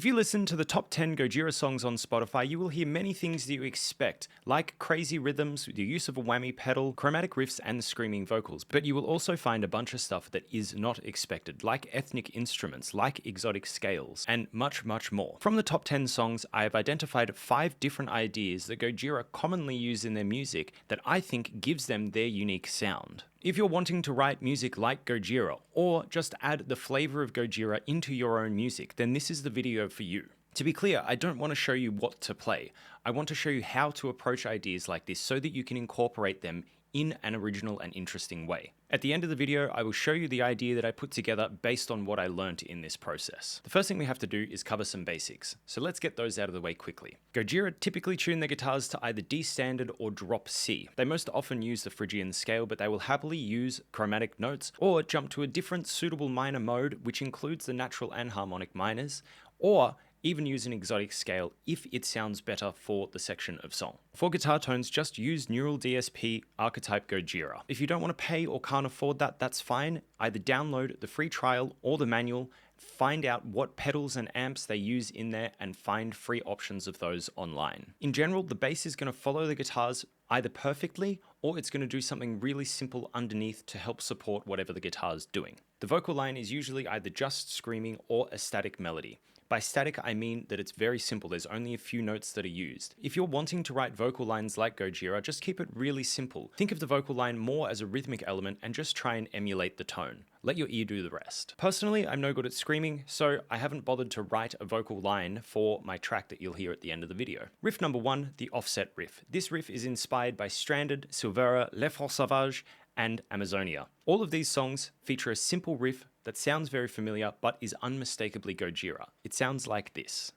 If you listen to the top 10 Gojira songs on Spotify, you will hear many things that you expect, like crazy rhythms, the use of a whammy pedal, chromatic riffs, and screaming vocals. But you will also find a bunch of stuff that is not expected, like ethnic instruments, like exotic scales, and much, much more. From the top 10 songs, I have identified 5 different ideas that Gojira commonly use in their music that I think gives them their unique sound. If you're wanting to write music like Gojira, or just add the flavor of Gojira into your own music, then this is the video for you. To be clear, I don't want to show you what to play. I want to show you how to approach ideas like this so that you can incorporate them in an original and interesting way. At the end of the video, I will show you the idea that I put together based on what I learned in this process. The first thing we have to do is cover some basics, so let's get those out of the way quickly. Gojira typically tune their guitars to either D standard or drop C. They most often use the Phrygian scale, but they will happily use chromatic notes or jump to a different suitable minor mode, which includes the natural and harmonic minors, or even use an exotic scale if it sounds better for the section of song. For guitar tones, just use Neural DSP Archetype Gojira. If you don't want to pay or can't afford that, that's fine. Either download the free trial or the manual, find out what pedals and amps they use in there, and find free options of those online. In general, the bass is going to follow the guitars either perfectly, or it's going to do something really simple underneath to help support whatever the guitar is doing. The vocal line is usually either just screaming or a static melody. By static, I mean that it's very simple. There's only a few notes that are used. If you're wanting to write vocal lines like Gojira, just keep it really simple. Think of the vocal line more as a rhythmic element and just try and emulate the tone. Let your ear do the rest. Personally, I'm no good at screaming, so I haven't bothered to write a vocal line for my track that you'll hear at the end of the video. Riff number 1, the offset riff. This riff is inspired by Stranded, Silvera, Les Forces Sauvages, and Amazonia. All of these songs feature a simple riff that sounds very familiar but is unmistakably Gojira. It sounds like this.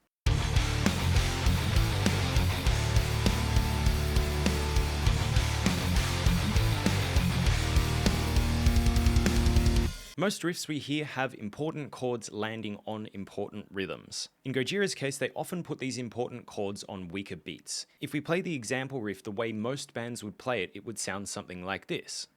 Most riffs we hear have important chords landing on important rhythms. In Gojira's case, they often put these important chords on weaker beats. If we play the example riff the way most bands would play it, it would sound something like this.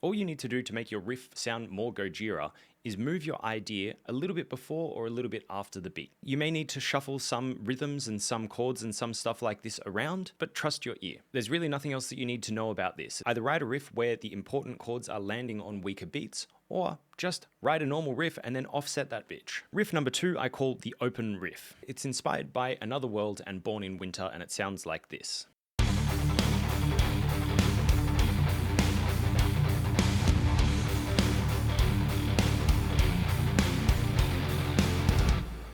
All you need to do to make your riff sound more Gojira is move your idea a little bit before or a little bit after the beat. You may need to shuffle some rhythms and some chords and some stuff like this around, but trust your ear. There's really nothing else that you need to know about this. Either write a riff where the important chords are landing on weaker beats, or just write a normal riff and then offset that bitch. Riff number 2 I call the open riff. It's inspired by Another World and Born in Winter, and it sounds like this.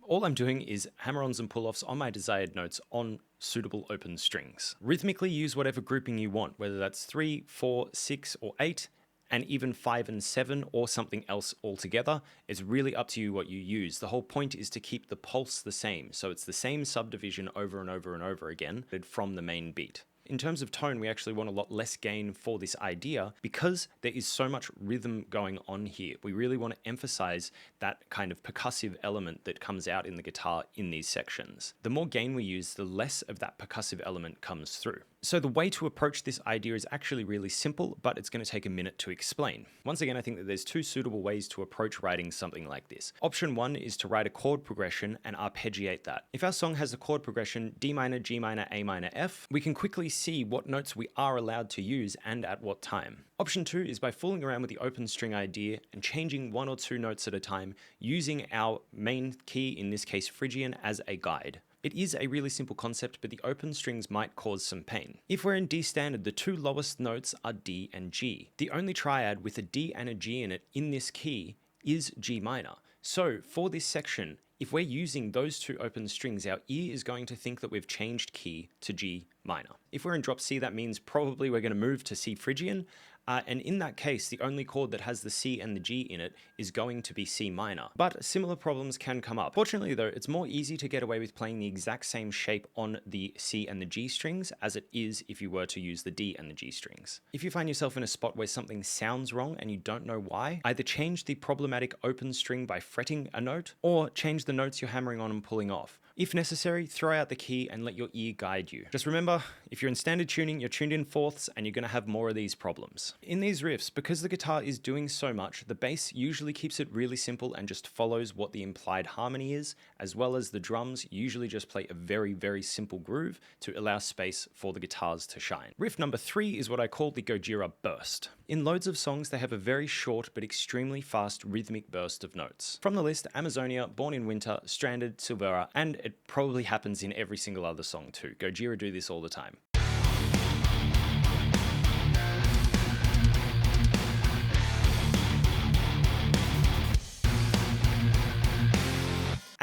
All I'm doing is hammer-ons and pull-offs on my desired notes on suitable open strings. Rhythmically use whatever grouping you want, whether that's 3, 4, 6, or 8, and even 5 and 7 or something else altogether. It's really up to you what you use. The whole point is to keep the pulse the same, so it's the same subdivision over and over and over again from the main beat. In terms of tone, we actually want a lot less gain for this idea because there is so much rhythm going on here. We really want to emphasize that kind of percussive element that comes out in the guitar in these sections. The more gain we use, the less of that percussive element comes through. So the way to approach this idea is actually really simple, but it's going to take a minute to explain. Once again, I think that there's 2 suitable ways to approach writing something like this. Option 1 is to write a chord progression and arpeggiate that. If our song has a chord progression D minor, G minor, A minor, F, we can quickly see what notes we are allowed to use and at what time. Option 2 is by fooling around with the open string idea and changing 1 or 2 notes at a time using our main key, in this case Phrygian, as a guide. It is a really simple concept, but the open strings might cause some pain. If we're in D standard, the 2 lowest notes are D and G. The only triad with a D and a G in it in this key is G minor. So for this section, if we're using those 2 open strings, our ear is going to think that we've changed key to G minor. If we're in drop C, that means probably we're going to move to C Phrygian, and in that case, the only chord that has the C and the G in it is going to be C minor. But similar problems can come up. Fortunately though, it's more easy to get away with playing the exact same shape on the C and the G strings as it is if you were to use the D and the G strings. If you find yourself in a spot where something sounds wrong and you don't know why, either change the problematic open string by fretting a note, or change the notes you're hammering on and pulling off. If necessary, throw out the key and let your ear guide you. Just remember, If you're in standard tuning, you're tuned in fourths and you're going to have more of these problems. In these riffs, because the guitar is doing so much, the bass usually keeps it really simple and just follows what the implied harmony is, as well as the drums usually just play a very, very simple groove to allow space for the guitars to shine. Riff number 3 is what I call the Gojira burst. In loads of songs, they have a very short but extremely fast rhythmic burst of notes. From the list, Amazonia, Born in Winter, Stranded, Silvera, and it probably happens in every single other song too. Gojira do this all the time.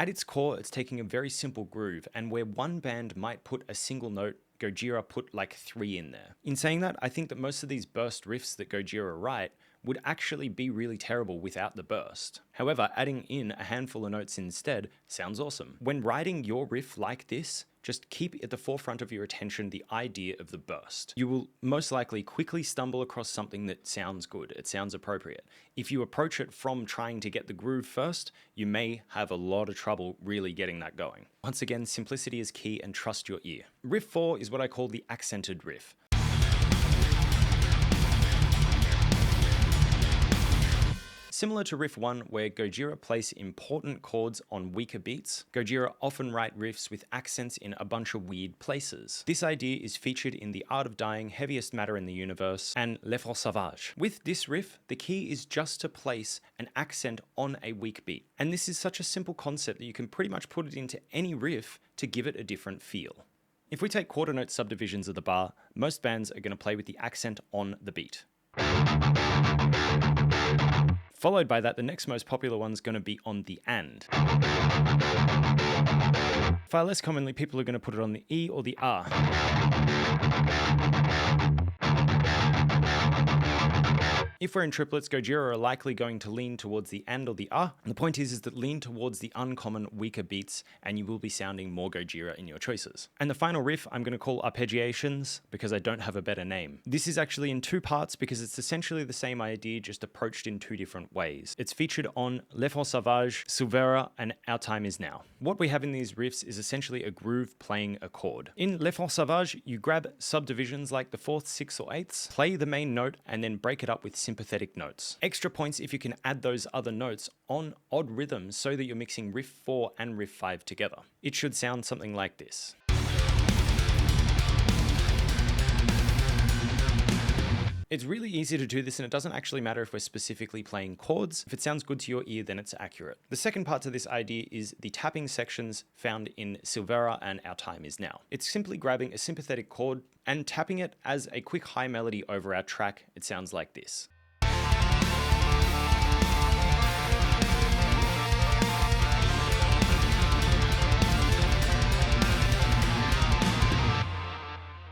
At its core, it's taking a very simple groove, and where one band might put a single note, Gojira put like 3 in there. In saying that, I think that most of these burst riffs that Gojira write would actually be really terrible without the burst. However, adding in a handful of notes instead sounds awesome. When writing your riff like this, just keep at the forefront of your attention the idea of the burst. You will most likely quickly stumble across something that sounds good, it sounds appropriate. If you approach it from trying to get the groove first, you may have a lot of trouble really getting that going. Once again, simplicity is key and trust your ear. Riff 4 is what I call the accented riff. Similar to riff 1, where Gojira place important chords on weaker beats, Gojira often write riffs with accents in a bunch of weird places. This idea is featured in The Art of Dying, Heaviest Matter in the Universe, and L'Effort Sauvage. With this riff, the key is just to place an accent on a weak beat. And this is such a simple concept that you can pretty much put it into any riff to give it a different feel. If we take quarter note subdivisions of the bar, most bands are going to play with the accent on the beat. Followed by that, the next most popular one's going to be on the and. Far less commonly, people are going to put it on the E or the R. If we're in triplets, Gojira are likely going to lean towards the and or the and the point is that lean towards the uncommon weaker beats and you will be sounding more Gojira in your choices. And the final riff I'm going to call arpeggiations because I don't have a better name. This is actually in 2 parts because it's essentially the same idea just approached in 2 different ways. It's featured on L'Effort Sauvage, Silvera, and Our Time Is Now. What we have in these riffs is essentially a groove playing a chord. In L'Effort Sauvage, you grab subdivisions like the 4th, 6th, or 8th, play the main note, and then break it up with sympathetic notes. Extra points if you can add those other notes on odd rhythms so that you're mixing riff 4 and riff 5 together. It should sound something like this. It's really easy to do this and it doesn't actually matter if we're specifically playing chords. If it sounds good to your ear, then it's accurate. The second part to this idea is the tapping sections found in Silvera and Our Time Is Now. It's simply grabbing a sympathetic chord and tapping it as a quick high melody over our track. It sounds like this.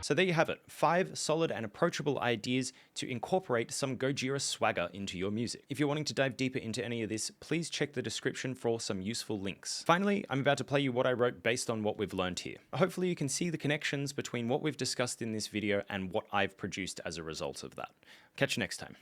So there you have it, 5 solid and approachable ideas to incorporate some Gojira swagger into your music. If you're wanting to dive deeper into any of this, please check the description for some useful links. Finally, I'm about to play you what I wrote based on what we've learned here. Hopefully you can see the connections between what we've discussed in this video and what I've produced as a result of that. Catch you next time.